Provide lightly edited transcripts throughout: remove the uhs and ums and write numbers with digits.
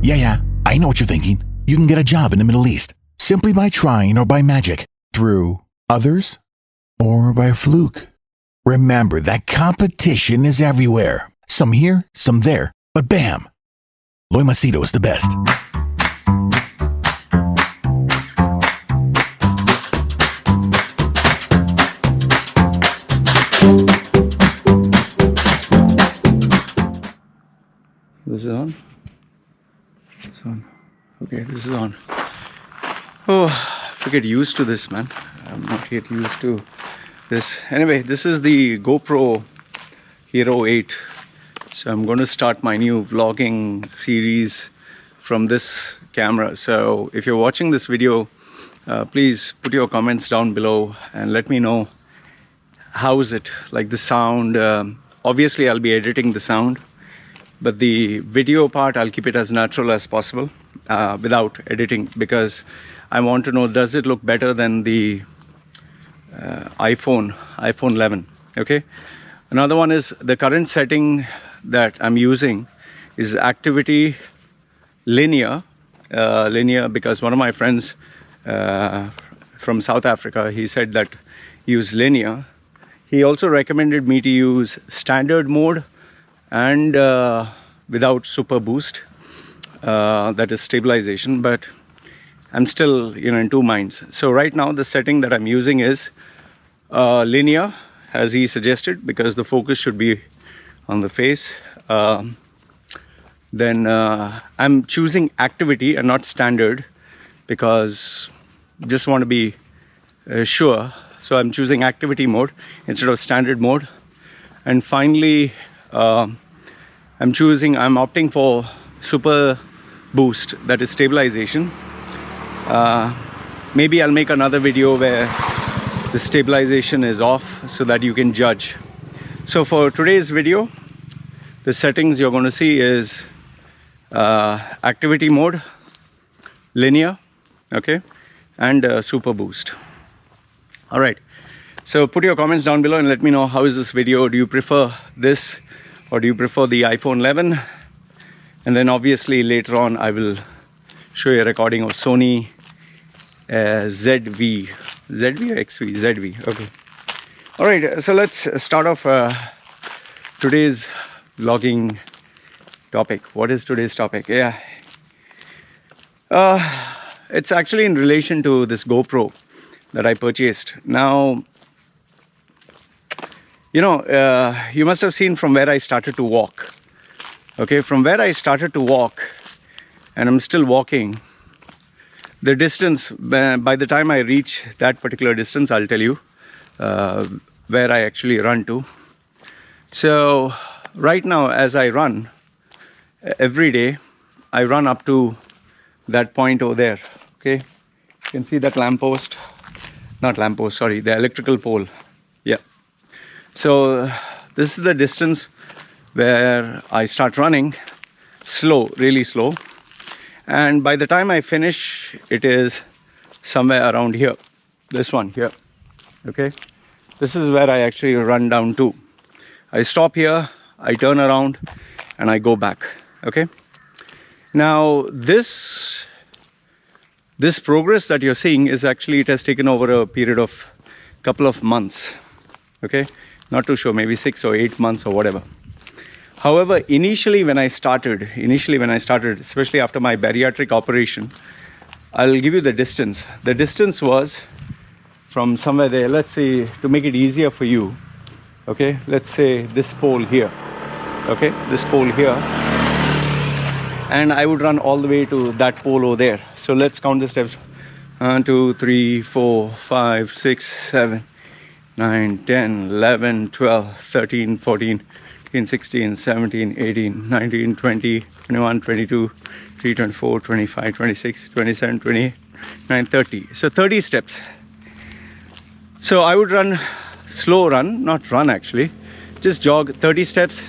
Yeah, I know what you're thinking. You can get a job in the Middle East simply by trying or by magic, through others or by fluke. Remember that competition is everywhere. Some here, some there, but bam! Loy Machedo is the best. This is on? It's on. Okay, this is on. Oh, I have to get used to this, man. I'm not yet used to this. Anyway, this is the GoPro Hero 8. So I'm going to start my new vlogging series from this camera. So if you're watching this video, please put your comments down below and let me know how is it, like the sound. Obviously, I'll be editing the sound, but the video part, I'll keep it as natural as possible without editing, because I want to know, does it look better than the iPhone 11? Okay. Another one is the current setting that I'm using is activity linear, because one of my friends from South Africa, he said that use linear. He also recommended me to use standard mode and without super boost, that is stabilization, but I'm still in two minds. So right now the setting that I'm using is linear, as he suggested, because the focus should be on the face. Then I'm choosing activity and not standard, because just want to be sure. So I'm choosing activity mode instead of standard mode. And finally, I'm opting for super boost, that is stabilization. Maybe I'll make another video where the stabilization is off so that you can judge. So for today's video, the settings you're going to see is activity mode, linear, okay, and super boost. All right, so put your comments down below and let me know, how is this video? Do you prefer this or do you prefer the iPhone 11? And then obviously later on I will show you a recording of Sony ZV or XV? ZV, okay. All right, so let's start off today's vlogging topic. What is today's topic? Yeah, it's actually in relation to this GoPro that I purchased. Now, you must have seen from where I started to walk. Okay, from where I started to walk, and I'm still walking, the distance, by the time I reach that particular distance, I'll tell you where I actually run to. So right now, as I run every day, I run up to that point over there. Okay, you can see that lamppost. Not lamppost, sorry, the electrical pole. Yeah. So this is the distance where I start running slow, really slow. And by the time I finish, it is somewhere around here. This one here. Okay. This is where I actually run down to. I stop here, I turn around, and I go back. Okay. Now this progress that you're seeing is actually, it has taken over a period of couple of months. Okay, not too sure, maybe 6 or 8 months or whatever. However, initially when I started, especially after my bariatric operation, I'll give you the distance. The distance was from somewhere there, let's say, to make it easier for you, okay, let's say this pole here, okay, this pole here. And I would run all the way to that pole over there. So let's count the steps. 1, 2, 3, 4, 5, 6, 7, 9, 10, 11, 12, 13, 14, 15, 16, 17, 18, 19, 20, 21, 22, 23, 24, 25, 26, 27, 28, 29, 30. So 30 steps. So I would run, slow run, not run actually, just jog 30 steps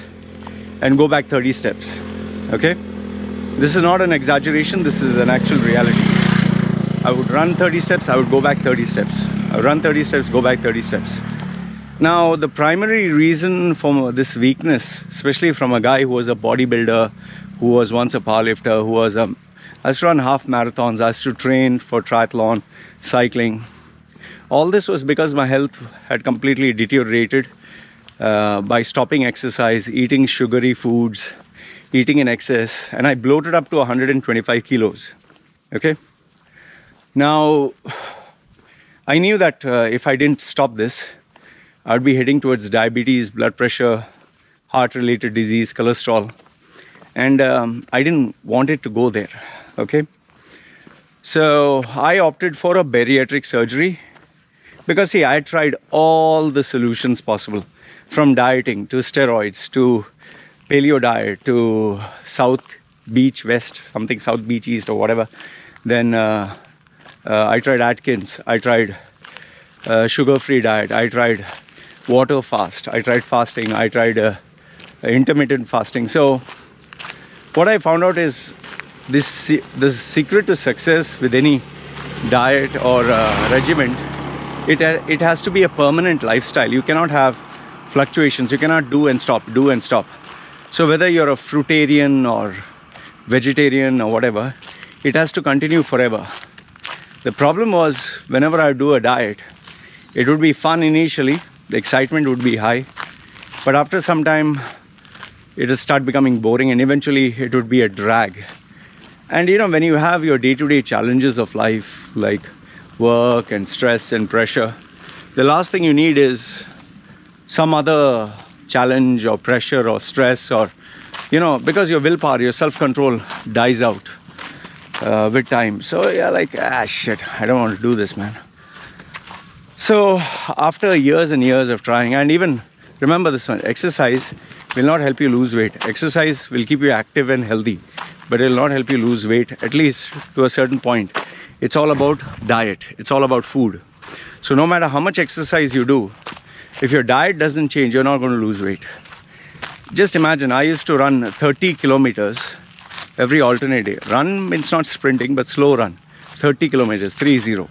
and go back 30 steps. Okay? This is not an exaggeration, this is an actual reality. I would run 30 steps, I would go back 30 steps. I would run 30 steps, go back 30 steps. Now, the primary reason for this weakness, especially from a guy who was a bodybuilder, who was once a powerlifter, I used to run half marathons, I used to train for triathlon, cycling. All this was because my health had completely deteriorated by stopping exercise, eating sugary foods, eating in excess, and I bloated up to 125 kilos. Okay? Now, I knew that if I didn't stop this, I'd be heading towards diabetes, blood pressure, heart-related disease, cholesterol, and I didn't want it to go there. Okay? So I opted for a bariatric surgery because, see, I had tried all the solutions possible, from dieting to steroids to paleo diet to South Beach West, something South Beach East or whatever. Then I tried Atkins, I tried sugar-free diet, I tried water fast, I tried fasting, I tried intermittent fasting. So what I found out is the secret to success with any diet or regimen, it has to be a permanent lifestyle. You cannot have fluctuations. You cannot do and stop. So whether you're a fruitarian or vegetarian or whatever, it has to continue forever. The problem was, whenever I do a diet, it would be fun initially, the excitement would be high, but after some time it will start becoming boring, and eventually it would be a drag. And when you have your day-to-day challenges of life, like work and stress and pressure, the last thing you need is some other challenge or pressure or stress, or because your willpower, your self-control dies out with time. So yeah, like, shit, I don't want to do this, man. So after years and years of trying, and even remember this one, exercise will not help you lose weight. Exercise will keep you active and healthy, but it will not help you lose weight, at least to a certain point. It's all about diet. It's all about food. So no matter how much exercise you do, if your diet doesn't change, you're not going to lose weight. Just imagine, I used to run 30 kilometers every alternate day. Run means not sprinting, but slow run. 30 kilometers, 30.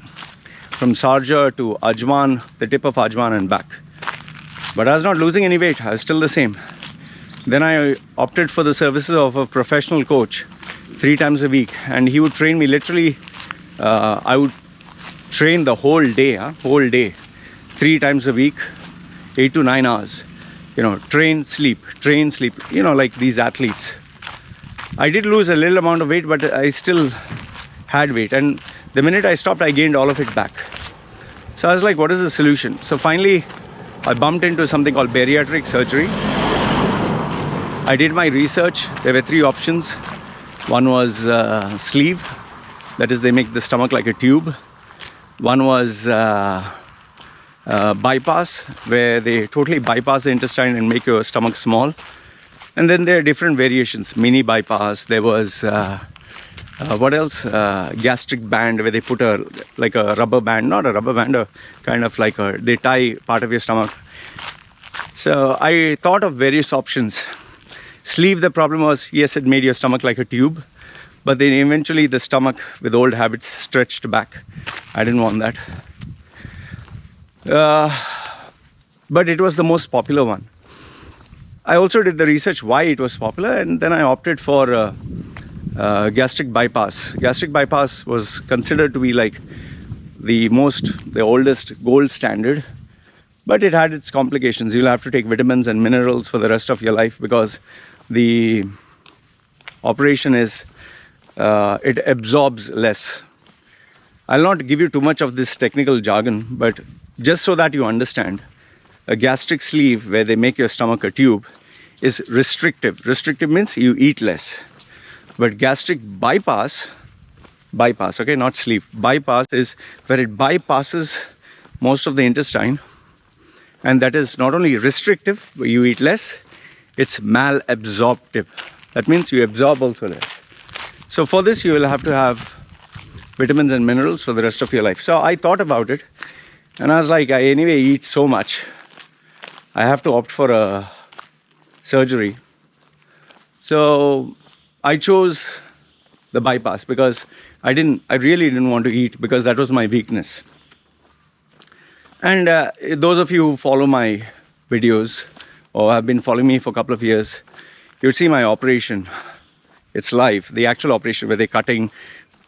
From Sharjah to Ajman, the tip of Ajman and back. But I was not losing any weight. I was still the same. Then I opted for the services of a professional coach 3 times a week. And he would train me literally, I would train the whole day, 3 times a week, 8 to 9 hours. Train, sleep, like these athletes. I did lose a little amount of weight, but I still had weight. And the minute I stopped, I gained all of it back. So I was like, what is the solution? So finally, I bumped into something called bariatric surgery. I did my research. There were 3 options. One was sleeve, that is, they make the stomach like a tube. One was bypass, where they totally bypass the intestine and make your stomach small. And then there are different variations. Mini bypass. There was what else? Gastric band, where they put a rubber band, not a rubber band, kind of like they tie part of your stomach. So I thought of various options. Sleeve, the problem was, yes, it made your stomach like a tube, but then eventually the stomach, with old habits, stretched back. I didn't want that. But it was the most popular one. I also did the research why it was popular, and then I opted for gastric bypass. Gastric bypass was considered to be like the oldest gold standard, but it had its complications. You'll have to take vitamins and minerals for the rest of your life, because the operation is, it absorbs less. I'll not give you too much of this technical jargon, but just so that you understand, a gastric sleeve, where they make your stomach a tube, is restrictive. Restrictive means you eat less. But gastric bypass, okay, not sleeve, bypass is where it bypasses most of the intestine, and that is not only restrictive, where you eat less, it's malabsorptive. That means you absorb also less. So for this, you will have to have vitamins and minerals for the rest of your life. So I thought about it, and I was like, I anyway eat so much, I have to opt for a surgery. So I chose the bypass because I really didn't want to eat, because that was my weakness. And those of you who follow my videos or have been following me for a couple of years, you'd see my operation. it's live. The actual operation where they're cutting,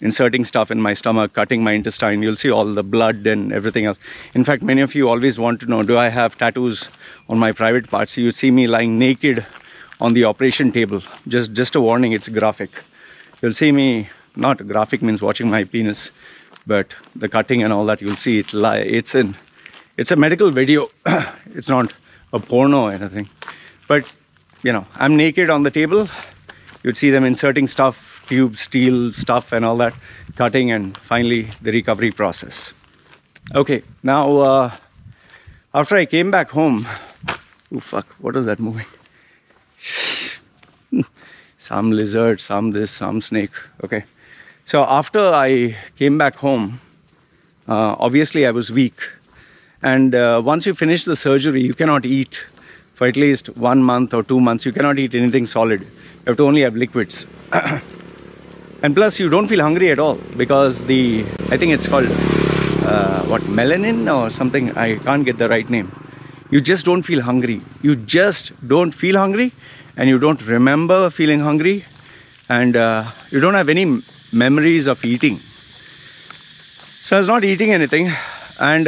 inserting stuff in my stomach, cutting my intestine. You'll see all the blood and everything else. In fact, many of you always want to know, do I have tattoos on my private parts? You see me lying naked on the operation table. Just a warning, it's graphic. You'll see me, not graphic means watching my penis, but the cutting and all that, you'll see it. It's a medical video. It's not a porno or anything. But, you know, I'm naked on the table. You'd see them inserting stuff, tubes, steel stuff and all that, cutting, and finally the recovery process. Okay, now after I came back home, oh fuck, what was that moving? Some lizard, some this, some snake. Okay, so after I came back home, obviously I was weak. And once you finish the surgery, you cannot eat for at least 1 month or 2 months. You cannot eat anything solid. You have to only have liquids. And plus, you don't feel hungry at all because I think it's called, melanin or something. I can't get the right name. You just don't feel hungry. You just don't feel hungry, and you don't remember feeling hungry, and you don't have any memories of eating. So I was not eating anything. And,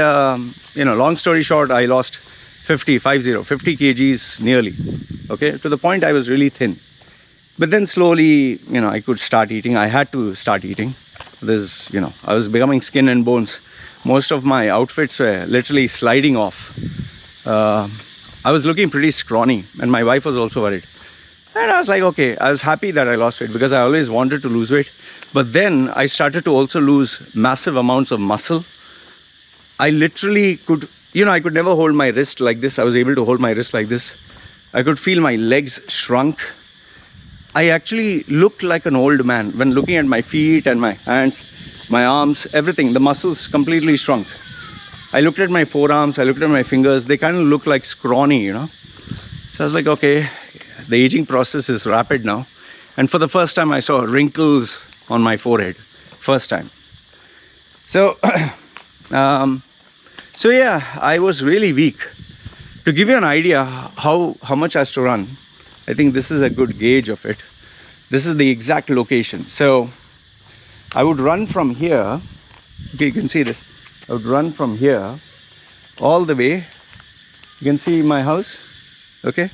long story short, I lost 50 kgs nearly, okay, to the point I was really thin. But then slowly, I could start eating. I had to start eating. I was becoming skin and bones. Most of my outfits were literally sliding off. I was looking pretty scrawny, and my wife was also worried. And I was like, okay, I was happy that I lost weight because I always wanted to lose weight. But then I started to also lose massive amounts of muscle. I literally could, I could never hold my wrist like this. I was able to hold my wrist like this. I could feel my legs shrunk. I actually looked like an old man when looking at my feet and my hands, my arms, everything. The muscles completely shrunk. I looked at my forearms, I looked at my fingers. They kind of look like scrawny, So I was like, okay, the aging process is rapid now. And for the first time, I saw wrinkles on my forehead. First time. So, I was really weak. To give you an idea how much I has to run, I think this is a good gauge of it. This is the exact location. So I would run from here. Okay, you can see this. I would run from here all the way. You can see my house. Okay.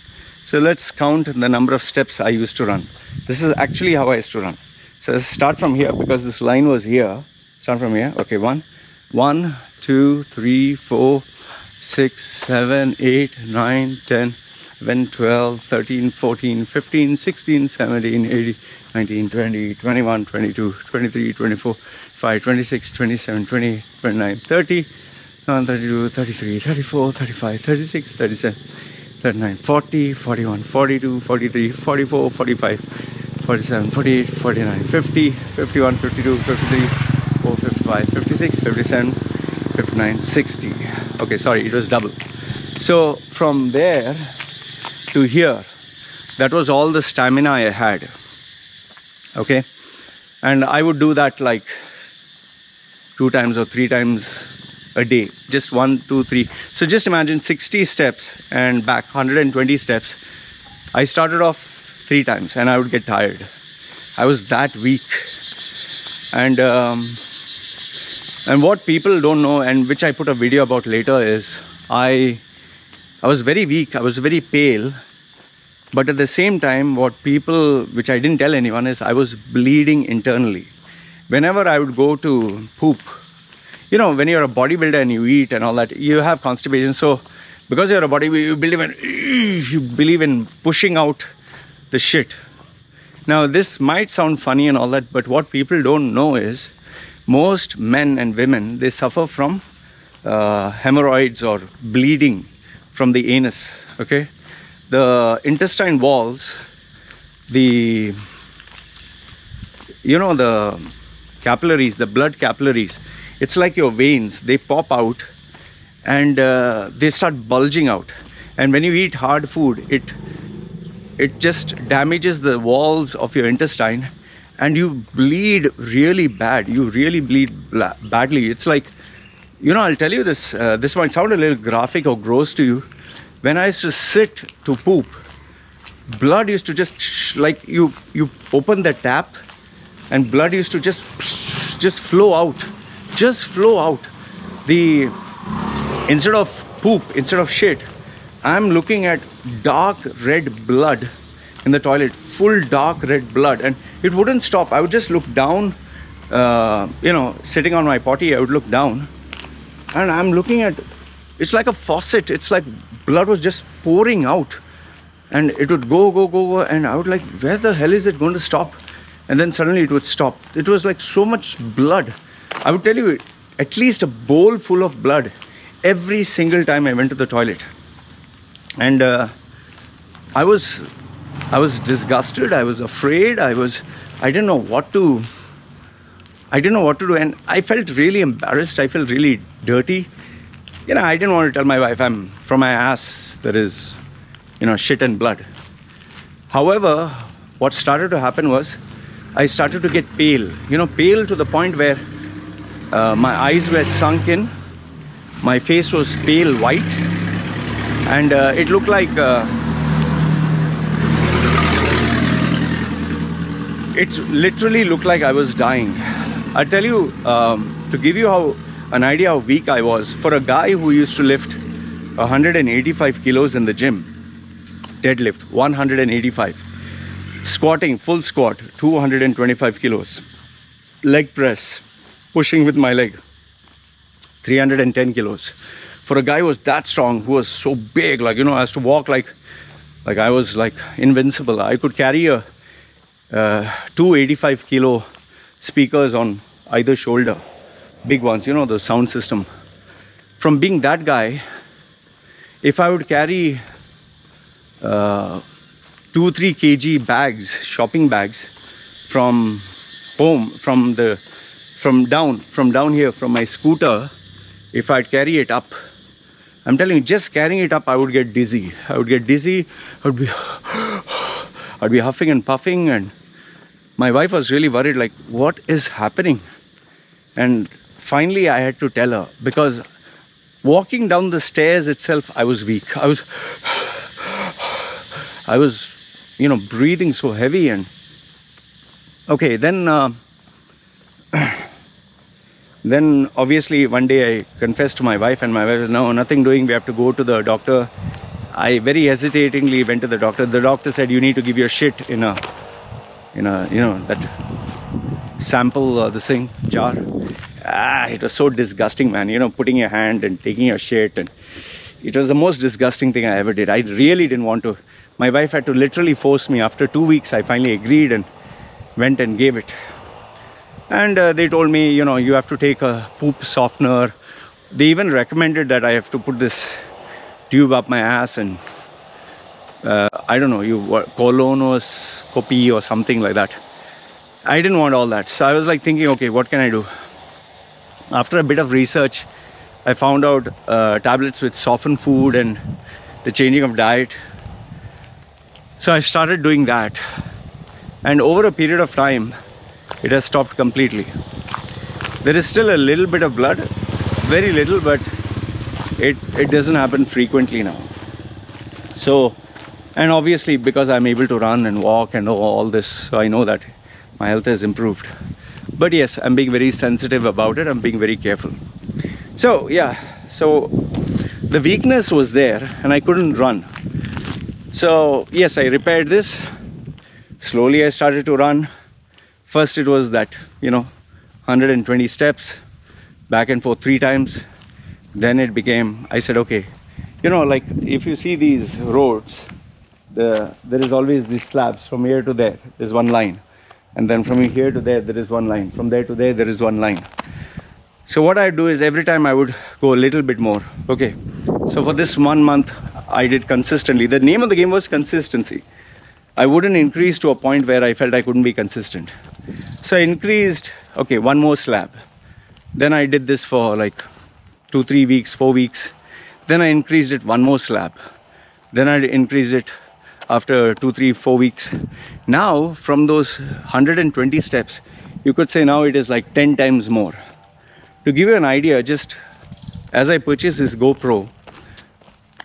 So let's count the number of steps I used to run. This is actually how I used to run. So let's start from here because this line was here. Start from here. Okay, 1, 2, 3, 4, 6, 7, 8, 9, 10, 11, 12, 13, 14, 15, 16, 17, 18, 19, 20, 21, 22, 23, 24, 25, 26, 27, 28, 29, 30, 32, 33, 34, 35, 36, 37, 39, 40, 41, 42, 43, 44, 45, 47, 48, 49, 50, 51, 52, 53, 54, 55, 56, 57, 59, 60. Okay, sorry, it was double. So from there to here, that was all the stamina I had. Okay, and I would do that like 2 times or 3 times a day, just 1, 2, 3. So just imagine 60 steps and back 120 steps. I started off 3 times and I would get tired. I was that weak. And what people don't know, and which I put a video about later, is I was very weak. I was very pale. But at the same time, which I didn't tell anyone, is I was bleeding internally. Whenever I would go to poop, when you're a bodybuilder and you eat and all that, you have constipation. So because you're a bodybuilder, you believe in pushing out the shit. Now, this might sound funny and all that, but what people don't know is most men and women, they suffer from hemorrhoids or bleeding from the anus, okay? The intestine walls, the capillaries, the blood capillaries, it's like your veins, they pop out and they start bulging out. And when you eat hard food, it just damages the walls of your intestine and you bleed really bad. You really bleed badly. It's like, I'll tell you this, this might sound a little graphic or gross to you. When I used to sit to poop, blood used to just like you open the tap and blood used to just flow out, the instead of poop, instead of shit, I'm looking at dark red blood in the toilet, full dark red blood, and it wouldn't stop. I would just look down, sitting on my potty, I would look down and I'm looking at, it's like a faucet, it's like blood was just pouring out, and it would go, and I would like, where the hell is it going to stop? And then suddenly it would stop. It was like so much blood. I would tell you, at least a bowl full of blood every single time I went to the toilet. And I was disgusted, I was afraid, I didn't know what to do, and I felt really embarrassed, I felt really dirty. I didn't want to tell my wife, from my ass there is, shit and blood. However, what started to happen was, I started to get pale, pale to the point where my eyes were sunk in, my face was pale white, and it looked like, it literally looked like I was dying. I tell you, to give you an idea how weak I was, for a guy who used to lift 185 kilos in the gym, deadlift 185, squatting, full squat 225 kilos, leg press, pushing with my leg 310 kilos. For a guy who was that strong, who was so big, like, I has to walk like I was like invincible. I could carry a 285 kilo speakers on either shoulder, big ones, the sound system. From being that guy, if I would carry 2-3 kg bags, shopping bags, from home, from down here, from my scooter, if I'd carry it up, I'm telling you, just carrying it up, I would get dizzy. I'd be huffing and puffing, and my wife was really worried, like, what is happening? And finally I had to tell her, because walking down the stairs itself, I was weak. I was breathing so heavy. And okay, then obviously one day I confessed to my wife, and my wife said, no, nothing doing, we have to go to the doctor. I very hesitatingly went to the doctor. The doctor said, you need to give your shit in a that sample, this thing, jar. It was so disgusting, man, putting your hand and taking your shit, and it was the most disgusting thing I ever did. I really didn't want to. My wife had to literally force me. After 2 weeks, I finally agreed and went and gave it. And they told me, you have to take a poop softener. They even recommended that I have to put this tube up my ass and I don't know, colonoscopy or something like that. I didn't want all that. So I was like thinking, okay, what can I do? After a bit of research, I found out tablets which soften food and the changing of diet. So I started doing that. And over a period of time, it has stopped completely. There is still a little bit of blood, very little, but it doesn't happen frequently now. So, and obviously because I'm able to run and walk and all this, so I know that my health has improved. But yes, I'm being very sensitive about it. I'm being very careful. So yeah, so the weakness was there and I couldn't run. So yes, I repaired this. Slowly I started to run. First it was that, 120 steps, back and forth 3 times. Then it became, I said, okay, like if you see these roads, there is always these slabs. From here to there, there's one line. And then from here to there, there is one line. From there to there, there is one line. So what I do is every time I would go a little bit more. Okay, so for this 1 month, I did consistently. The name of the game was consistency. I wouldn't increase to a point where I felt I couldn't be consistent. So I increased, okay, 1 more slab. Then I did this for like 2-3 weeks, 4 weeks. Then I increased it 1 more slab. Then I increased it after 2-3-4 weeks. Now from those 120 steps, you could say now it is like 10 times more. To give you an idea, just as I purchased this GoPro,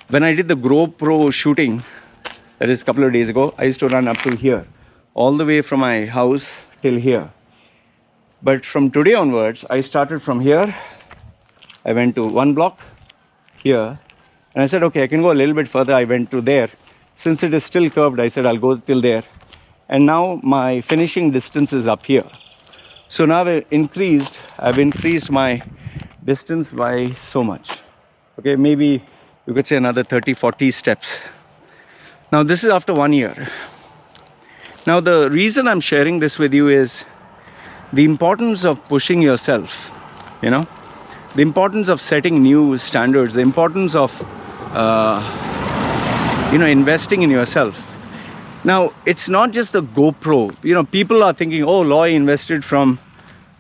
when I did the GoPro shooting, that is a couple of days ago, I used to run up to here, all the way from my house till here. But from today onwards, I started from here. I went to one block here, and I said, okay, I can go a little bit further. I went to there. Since it is still curved, I said I'll go till there. And now my finishing distance is up here. So now I've increased my distance by so much. Okay, maybe you could say another 30, 40 steps. Now this is after 1 year. Now the reason I'm sharing this with you is the importance of pushing yourself, you know, the importance of setting new standards, the importance of, investing in yourself. Now, it's not just the GoPro. You know, people are thinking, oh, Loy invested from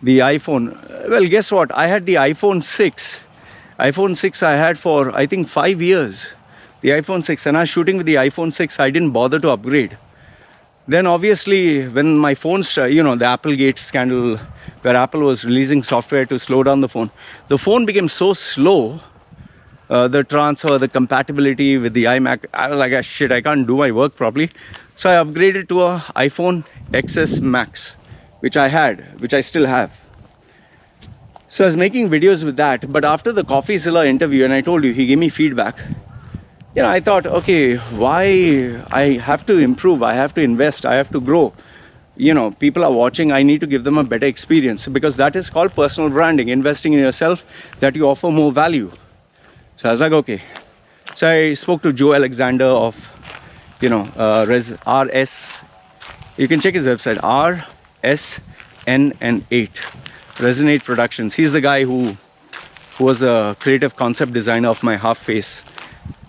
the iPhone. Well, guess what? I had the iPhone 6. iPhone 6 I had for, I think, 5 years. The iPhone 6. And I was shooting with the iPhone 6. I didn't bother to upgrade. Then, obviously, when my phones, the Applegate scandal, where Apple was releasing software to slow down the phone became so slow. The transfer, the compatibility with the iMac, I was like, ah, shit, I can't do my work properly. So I upgraded to a iPhone XS Max, which I still have. So I was making videos with that. But after the CoffeeZilla interview, and I told you, he gave me feedback. I thought, okay, why I have to improve, I have to invest, I have to grow. People are watching, I need to give them a better experience, because that is called personal branding, investing in yourself, that you offer more value. So I was like, okay. So I spoke to Joe Alexander of, RS. You can check his website, RSN8, Resonate Productions. He's the guy who was the creative concept designer of my half face.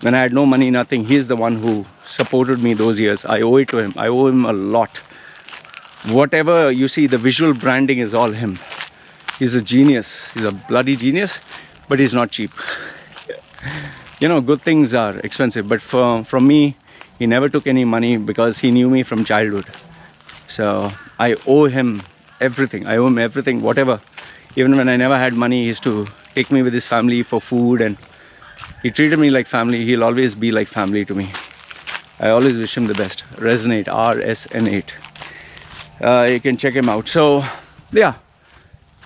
When I had no money, nothing, he's the one who supported me those years. I owe it to him. I owe him a lot. Whatever you see, the visual branding is all him. He's a genius. He's a bloody genius, but he's not cheap. Good things are expensive, but from me, he never took any money because he knew me from childhood. So I owe him everything. I owe him everything, whatever. Even when I never had money, he used to take me with his family for food, and he treated me like family. He'll always be like family to me. I always wish him the best. Resonate, RSN8. You can check him out. So, yeah.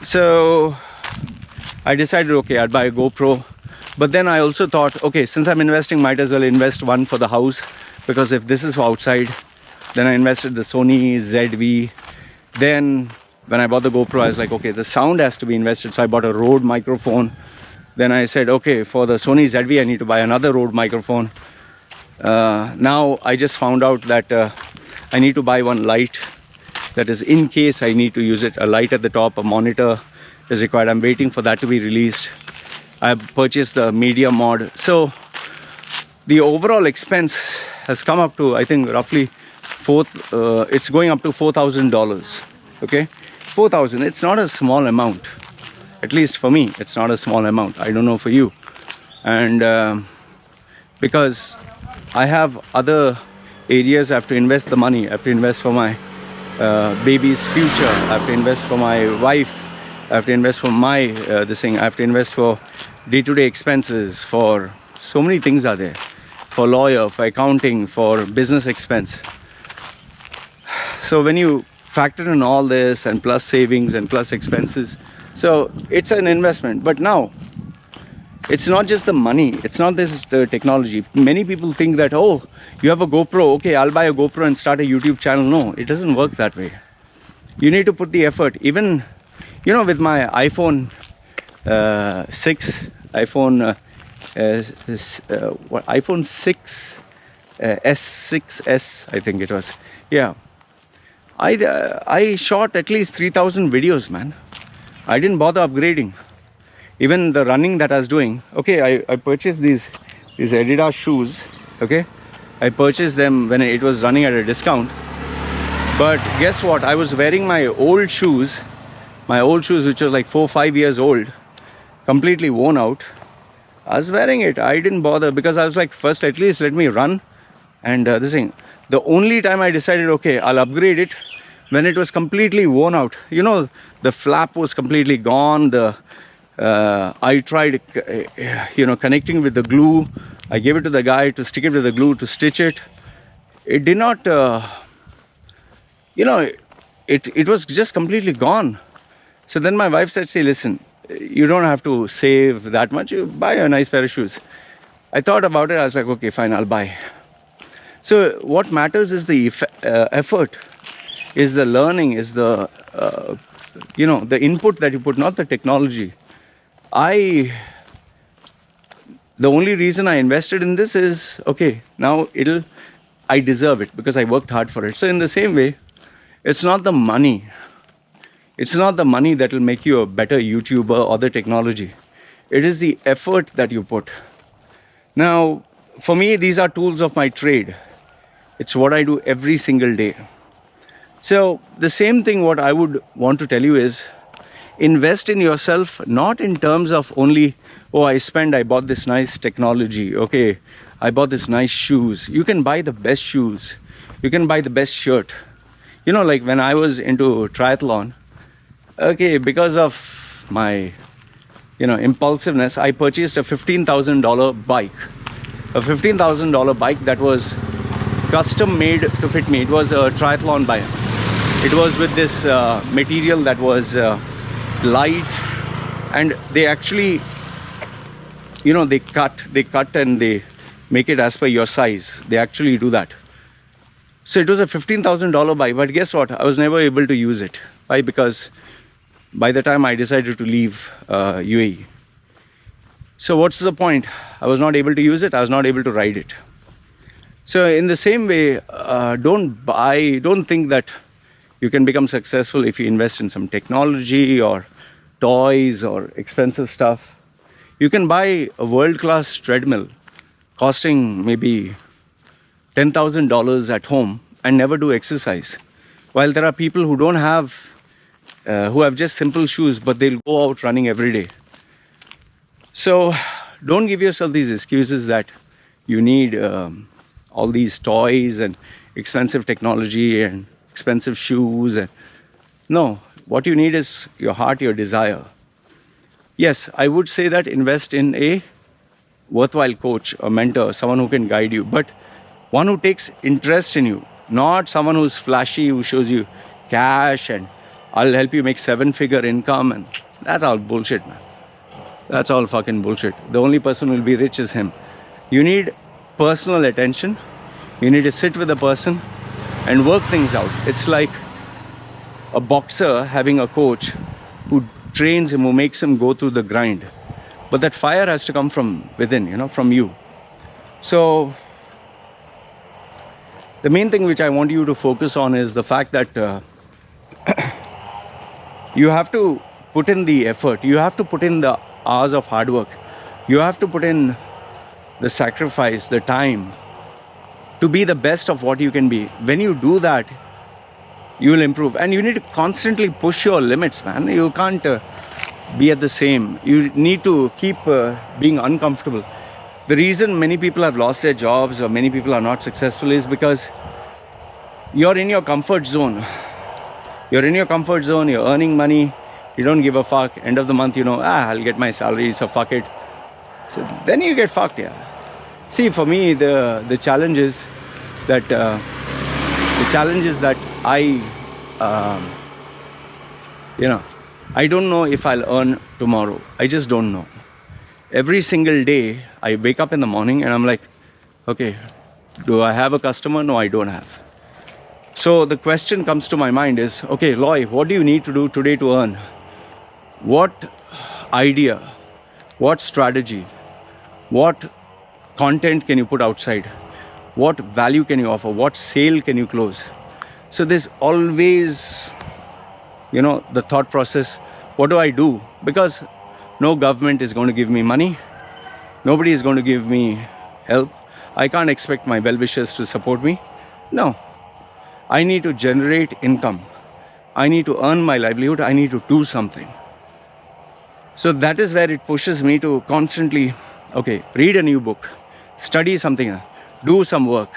So I decided, okay, I'd buy a GoPro. But then I also thought, okay, since I'm investing, might as well invest one for the house. Because if this is for outside, then I invested the Sony ZV. Then when I bought the GoPro, I was like, okay, the sound has to be invested. So I bought a Rode microphone. Then I said, okay, for the Sony ZV, I need to buy another Rode microphone. Now I just found out that I need to buy one light. That is, in case I need to use it, a light at the top, a monitor is required. I'm waiting for that to be released. I purchased the media mod. So the overall expense has come up to, I think, roughly it's going up to $4,000. Okay, $4,000. It's not a small amount. At least for me, it's not a small amount. I don't know for you. And because I have other areas, I have to invest the money. I have to invest for my baby's future. I have to invest for my wife. I have to invest for my I have to invest for day-to-day expenses. For so many things are there. For lawyer, for accounting, for business expense. So when you factor in all this, and plus savings and plus expenses, so it's an investment. But now, it's not just the money. It's not this the technology. Many people think that, oh, you have a GoPro. Okay, I'll buy a GoPro and start a YouTube channel. No, it doesn't work that way. You need to put the effort. Even, with my iPhone 6, iPhone 6 S6S, I think it was. Yeah, I shot at least 3,000 videos, man. I didn't bother upgrading. Even the running that I was doing. Okay, I purchased these Adidas shoes. Okay, I purchased them when it was running at a discount. But guess what? I was wearing my old shoes, which was like 4 or 5 years old, completely worn out. I was wearing it. I didn't bother because I was like, first at least let me run. And the only time I decided, okay, I'll upgrade it, when it was completely worn out. The flap was completely gone. I tried, connecting with the glue. I gave it to the guy to stick it with the glue to stitch it. it did not, it was just completely gone. So then my wife said, "See, listen, you don't have to save that much. You buy a nice pair of shoes." I thought about it. I was like, okay, fine, I'll buy. So what matters is the effort, is the learning, is the, the input that you put, not the technology. The only reason I invested in this is, okay, now I deserve it because I worked hard for it. So in the same way, it's not the money. It's not the money that will make you a better YouTuber or the technology. It is the effort that you put. Now, for me, these are tools of my trade. It's what I do every single day. So the same thing what I would want to tell you is, invest in yourself, not in terms of only, oh, I bought this nice technology. Okay, I bought this nice shoes. You can buy the best shoes. You can buy the best shirt. Like when I was into triathlon, okay, because of my, impulsiveness, I purchased a $15,000 bike. A $15,000 bike that was custom made to fit me. It was a triathlon bike. It was with this material that was light, and they actually, they cut and they make it as per your size. They actually do that. So it was a $15,000 bike, but guess what? I was never able to use it. Why? Because by the time I decided to leave UAE. So what's the point? I was not able to use it. I was not able to ride it. So in the same way, don't think that you can become successful if you invest in some technology or toys or expensive stuff. You can buy a world-class treadmill costing maybe $10,000 at home and never do exercise. While there are people who don't have, who have just simple shoes, but they'll go out running every day. So don't give yourself these excuses that you need all these toys and expensive technology and expensive shoes. No, what you need is your heart, your desire. Yes, I would say that invest in a worthwhile coach, a mentor, someone who can guide you, but one who takes interest in you, not someone who's flashy, who shows you cash and I'll help you make 7-figure income, and that's all bullshit, man. That's all fucking bullshit. The only person who will be rich is him. You need personal attention. You need to sit with a person and work things out. It's like a boxer having a coach who trains him, who makes him go through the grind. But that fire has to come from within, from you. So the main thing which I want you to focus on is the fact that you have to put in the effort. You have to put in the hours of hard work. You have to put in the sacrifice, the time to be the best of what you can be. When you do that, you will improve. And you need to constantly push your limits, man. You can't be at the same. You need to keep being uncomfortable. The reason many people have lost their jobs or many people are not successful is because you're in your comfort zone. You're in your comfort zone, you're earning money, you don't give a fuck. End of the month, I'll get my salary, so fuck it. So then you get fucked, yeah. See, for me, the challenge is that I don't know if I'll earn tomorrow. I just don't know. Every single day, I wake up in the morning and I'm like, okay, do I have a customer? No, I don't have. So the question comes to my mind is, okay, Loy, what do you need to do today to earn? What idea, what strategy, what content can you put outside? What value can you offer? What sale can you close? So there's always, the thought process, what do I do? Because no government is going to give me money. Nobody is going to give me help. I can't expect my well-wishers to support me. No. I need to generate income. I need to earn my livelihood. I need to do something. So that is where it pushes me to constantly, okay, read a new book, study something, do some work.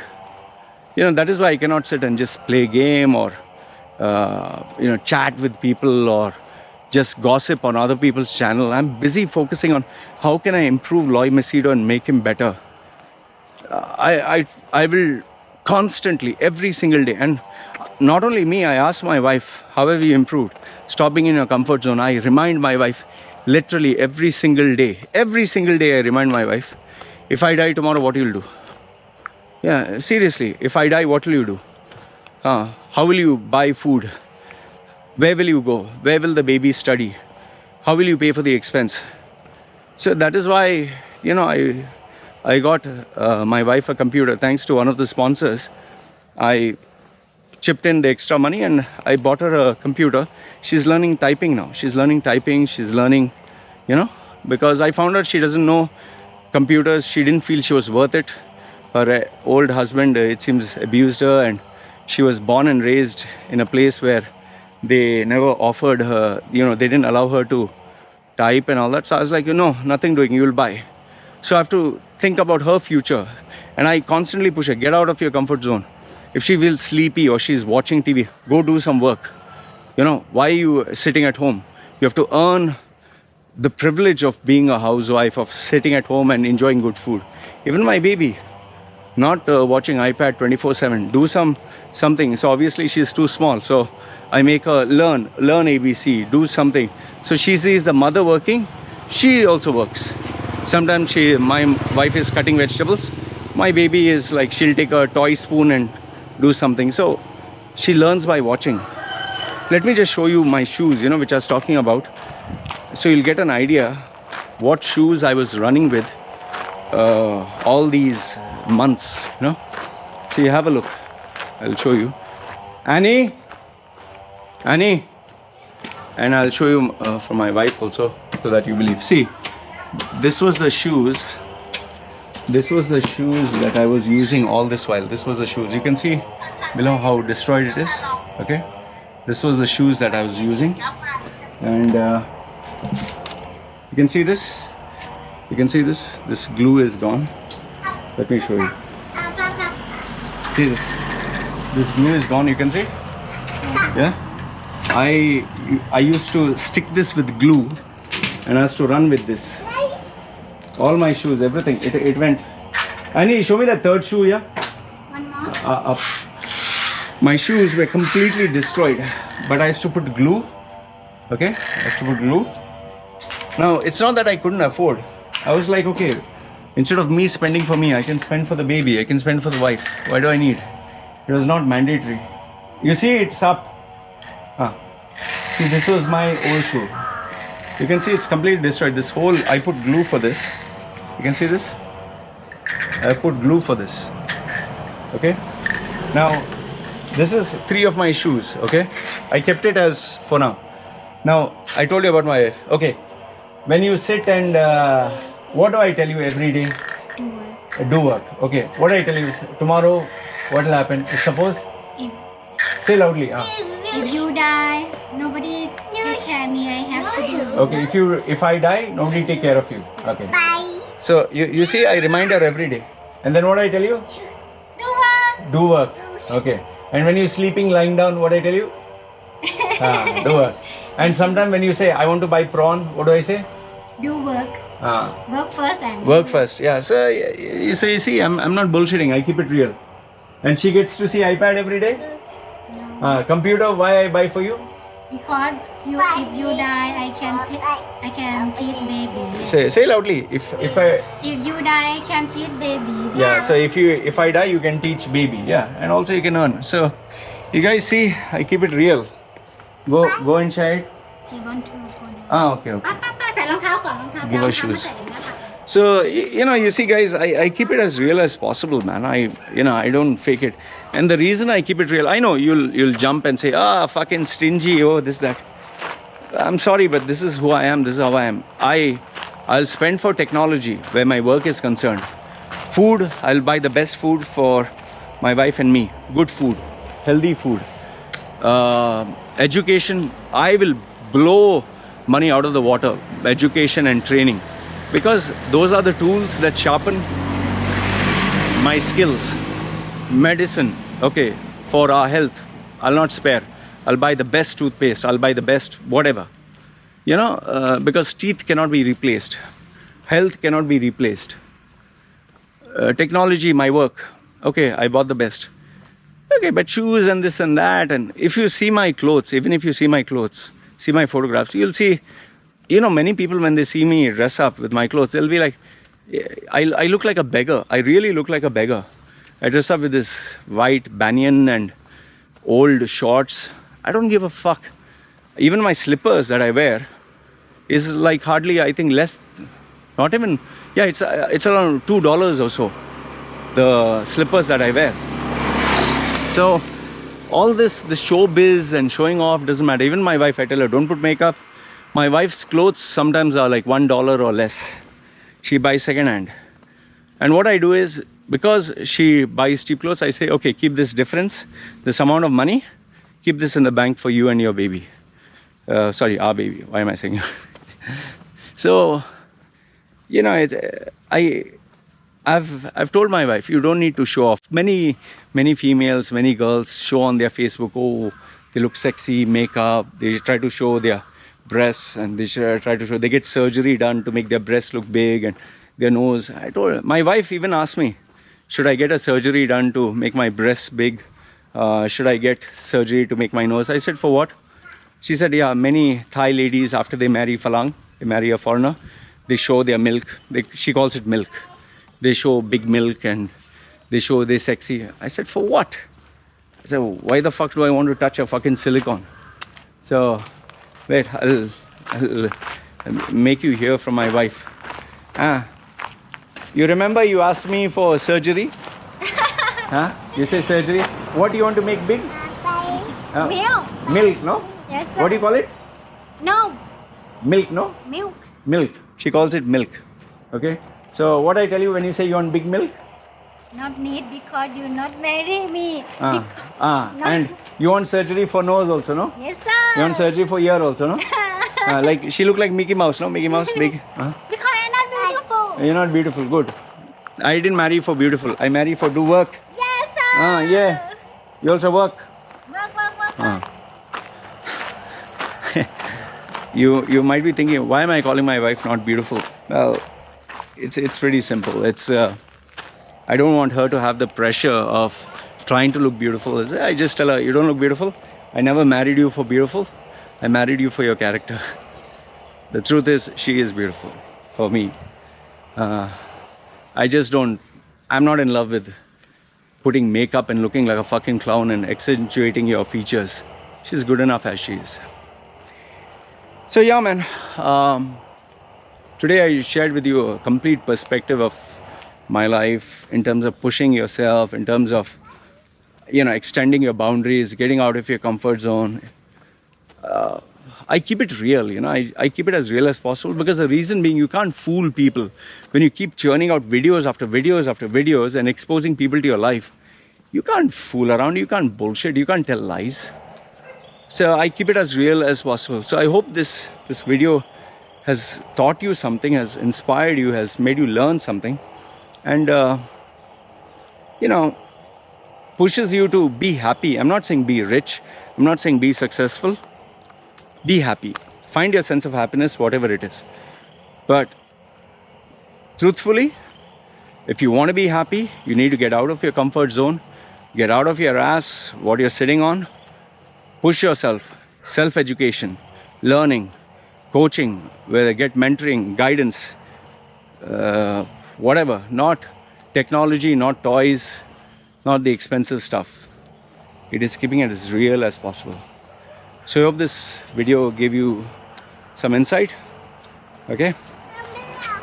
That is why I cannot sit and just play a game or, chat with people or just gossip on other people's channel. I'm busy focusing on how can I improve Loy Machedo and make him better. I will constantly, every single day. And not only me, I asked my wife, how have you improved? Stop being in your comfort zone. I remind my wife literally every single day I remind my wife, if I die tomorrow, what you'll do? Yeah, seriously, if I die, what will you do? How will you buy food? Where will you go? Where will the baby study? How will you pay for the expense? So that is why, I got my wife a computer. Thanks to one of the sponsors, I chipped in the extra money and I bought her a computer. She's learning typing now. She's learning, because I found out she doesn't know computers. She didn't feel she was worth it. Her old husband, it seems, abused her, and she was born and raised in a place where they never offered her, they didn't allow her to type and all that. So I was like, nothing doing, you'll buy. So I have to think about her future. And I constantly push her, get out of your comfort zone. If she feels sleepy or she's watching TV, go do some work. Why are you sitting at home? You have to earn the privilege of being a housewife, of sitting at home and enjoying good food. Even my baby, not watching iPad 24/7, do something. So obviously she's too small. So I make her learn ABC, do something. So she sees the mother working, she also works. Sometimes my wife is cutting vegetables. My baby is like, she'll take a toy spoon and do something. So she learns by watching. Let me just show you my shoes, which I was talking about. So you'll get an idea what shoes I was running with all these months, So you have a look. I'll show you. Annie. And I'll show you from my wife also, so that you believe. See, this was the shoes that I was using all this while. This was the shoes. You can see below how destroyed it is. Okay, this was the shoes that I was using, and you can see this. This glue is gone. Let me show you. See this. This glue is gone. You can see. Yeah. I used to stick this with glue, and I used to run with this. All my shoes, everything, it went. Annie, show me that third shoe, yeah? One more? Up. My shoes were completely destroyed, but I used to put glue. Okay, I used to put glue. Now, it's not that I couldn't afford. I was like, okay, instead of me spending for me, I can spend for the baby, I can spend for the wife. Why do I need? It was not mandatory. You see, it's up. See, this was my old shoe. You can see it's completely destroyed. This whole, I put glue for this. You can see this? I put glue for this. Okay? Now, this is 3 of my shoes. Okay? I kept it as for now. Now, I told you about my wife. Okay. When you sit and, what do I tell you every day? Do work. Do work. Okay. What do I tell you? Tomorrow, what will happen? Suppose? If, Say loudly. if you die, nobody take care of me. I have to do. Okay, if I die, nobody take care of you. Okay. Bye. So you see, I remind her every day. And then what I tell you? Do work. Do work. Okay. And when you're sleeping, lying down, what I tell you? Do work. And sometimes when you say, I want to buy prawn, what do I say? Do work. Work first and Work first. Yeah. So you see, I'm not bullshitting. I keep it real. And she gets to see iPad every day. No. Computer, why I buy for you? Because if you die, I can teach baby. Say loudly. If you die, I can teach baby. Yeah. So if I die, you can teach baby. Yeah. And also you can earn. So you guys see, I keep it real. Go inside. She want to go there. Okay. ป้าใส่รองเท้าก่อนรองเท้า Give her shoes. So you see, guys, I keep it as real as possible, man. I don't fake it. And the reason I keep it real, I know you'll jump and say, fucking stingy, this, that. I'm sorry, but this is who I am. This is how I am. I'll spend for technology where my work is concerned. Food, I'll buy the best food for my wife and me. Good food, healthy food. Education, I will blow money out of the water. Education and training. Because those are the tools that sharpen my skills. Medicine, okay, for our health, I'll not spare. I'll buy the best toothpaste, I'll buy the best whatever. Because teeth cannot be replaced. Health cannot be replaced. Technology, my work, okay, I bought the best. Okay, but shoes and this and that. And if you see my clothes, even if you see my clothes, see my photographs, you'll see, many people when they see me dress up with my clothes, they'll be like, I look like a beggar. I really look like a beggar. I dress up with this white banyan and old shorts. I don't give a fuck. Even my slippers that I wear is like hardly, I think, less, not even, it's around $2 or so, the slippers that I wear. So all this showbiz and showing off doesn't matter. Even my wife, I tell her, don't put makeup. My wife's clothes sometimes are like $1 or less. She buys secondhand. And what I do is, because she buys cheap clothes, I say, okay, keep this difference, this amount of money, keep this in the bank for you and your baby. Sorry, our baby. Why am I saying? So, I've told my wife, you don't need to show off. Many females, many girls show on their Facebook, oh, they look sexy, makeup, they try to show their breasts, and they get surgery done to make their breasts look big and their nose. I told her, my wife even asked me, should I get a surgery done to make my breasts big? Should I get surgery to make my nose? I said, for what? She said, yeah, many Thai ladies, after they marry Falang, they marry a foreigner, they show their milk. She calls it milk. They show big milk and they show they're sexy. I said, for what? I said, why the fuck do I want to touch a fucking silicone? So, wait, I'll make you hear from my wife. You remember you asked me for surgery? You say surgery. What do you want to make big? Milk. Milk, no? Yes, sir. What do you call it? No. Milk, no? Milk. Milk. She calls it milk. Okay? So what I tell you when you say you want big milk? Not need because you not marry me. No. And you want surgery for nose also, no? Yes, sir. You want surgery for ear also, no? Like she look like Mickey Mouse, no? Mickey Mouse, big. Because I'm not beautiful. You're not beautiful, good. I didn't marry for beautiful. I marry for do work. Yes, sir. Yeah. You also work. Work. You might be thinking, why am I calling my wife not beautiful? Well, it's pretty simple. I don't want her to have the pressure of trying to look beautiful. I just tell her, you don't look beautiful. I never married you for beautiful. I married you for your character. The truth is, she is beautiful for me. I'm not in love with putting makeup and looking like a fucking clown and accentuating your features. She's good enough as she is. So yeah, man. Today I shared with you a complete perspective of my life in terms of pushing yourself, in terms of, extending your boundaries, getting out of your comfort zone. I keep it real, I keep it as real as possible, because the reason being, you can't fool people. When you keep churning out videos after videos after videos and exposing people to your life, you can't fool around, you can't bullshit, you can't tell lies. So I keep it as real as possible. So I hope this video has taught you something, has inspired you, has made you learn something, and pushes you to be happy. I'm not saying be rich, I'm not saying be successful. Be happy. Find your sense of happiness, whatever it is. But truthfully, if you want to be happy, you need to get out of your comfort zone, get out of your ass, what you're sitting on. Push yourself, self-education, learning, coaching, whether get mentoring, guidance, whatever. Not technology, not toys, not the expensive stuff. It is keeping it as real as possible. So I hope this video gave you some insight. Okay?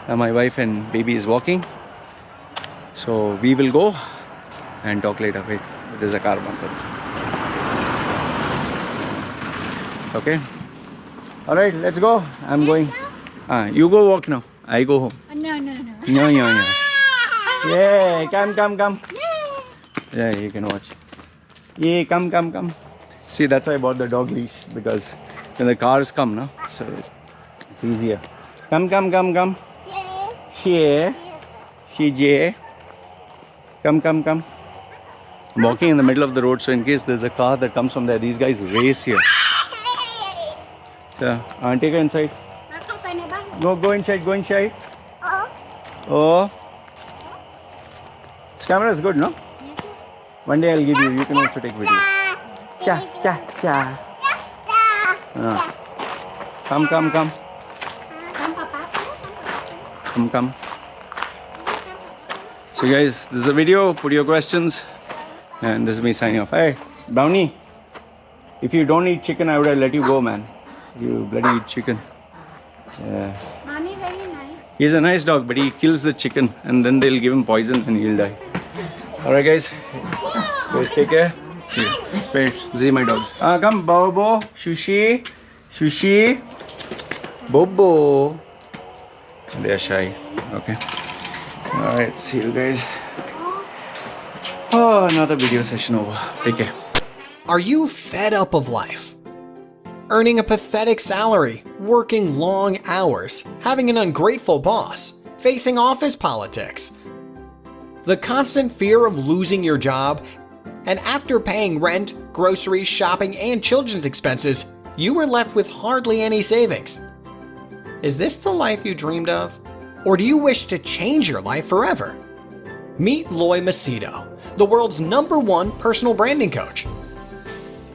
Now my wife and baby is walking. So we will go and talk later. Wait, there's a car outside. Okay? Alright, let's go. I'm going. You go walk now. I go home. No. No. Yeah, come. Yeah, you can watch. Yeah, come. See, that's why I bought the dog leash, because when the cars come, no? So it's easier. Come. Here. She. Come. I'm walking in the middle of the road, so in case there's a car that comes from there, these guys race here. So, take her inside. Go inside. Oh. This camera is good, no? One day I'll give you. You can also take video. Come. Come. So guys, this is the video. Put your questions. And this is me signing off. Hey, Brownie. If you don't eat chicken, I would have let you go, man. You bloody eat chicken. Yeah. Mommy very nice. He's a nice dog, but he kills the chicken and then they'll give him poison and he'll die. Alright guys. Guys, take care. See you. Wait, see my dogs. Come, Bobo. Shushi. Bobo. They are shy. Okay. Alright, see you guys. Oh, another video session over. Take care. Are you fed up of life? Earning a pathetic salary, working long hours, having an ungrateful boss, facing office politics, the constant fear of losing your job, and after paying rent, groceries, shopping, and children's expenses, you were left with hardly any savings. Is this the life you dreamed of? Or do you wish to change your life forever? Meet Loy Machedo, the world's #1 personal branding coach.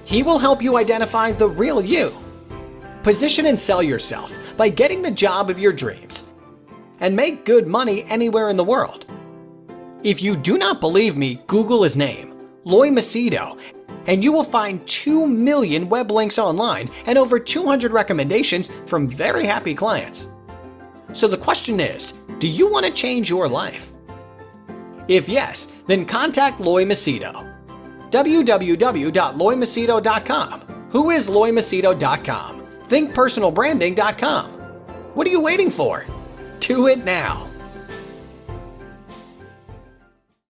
He will help you identify the real you. Position and sell yourself by getting the job of your dreams. And make good money anywhere in the world. If you do not believe me, Google his name, Loy Machedo, and you will find 2 million web links online and over 200 recommendations from very happy clients. So the question is, do you want to change your life? If yes, then contact Loy Machedo. www.loymachedo.com. Who is loymachedo.com? Thinkpersonalbranding.com. What are you waiting for? Do it now.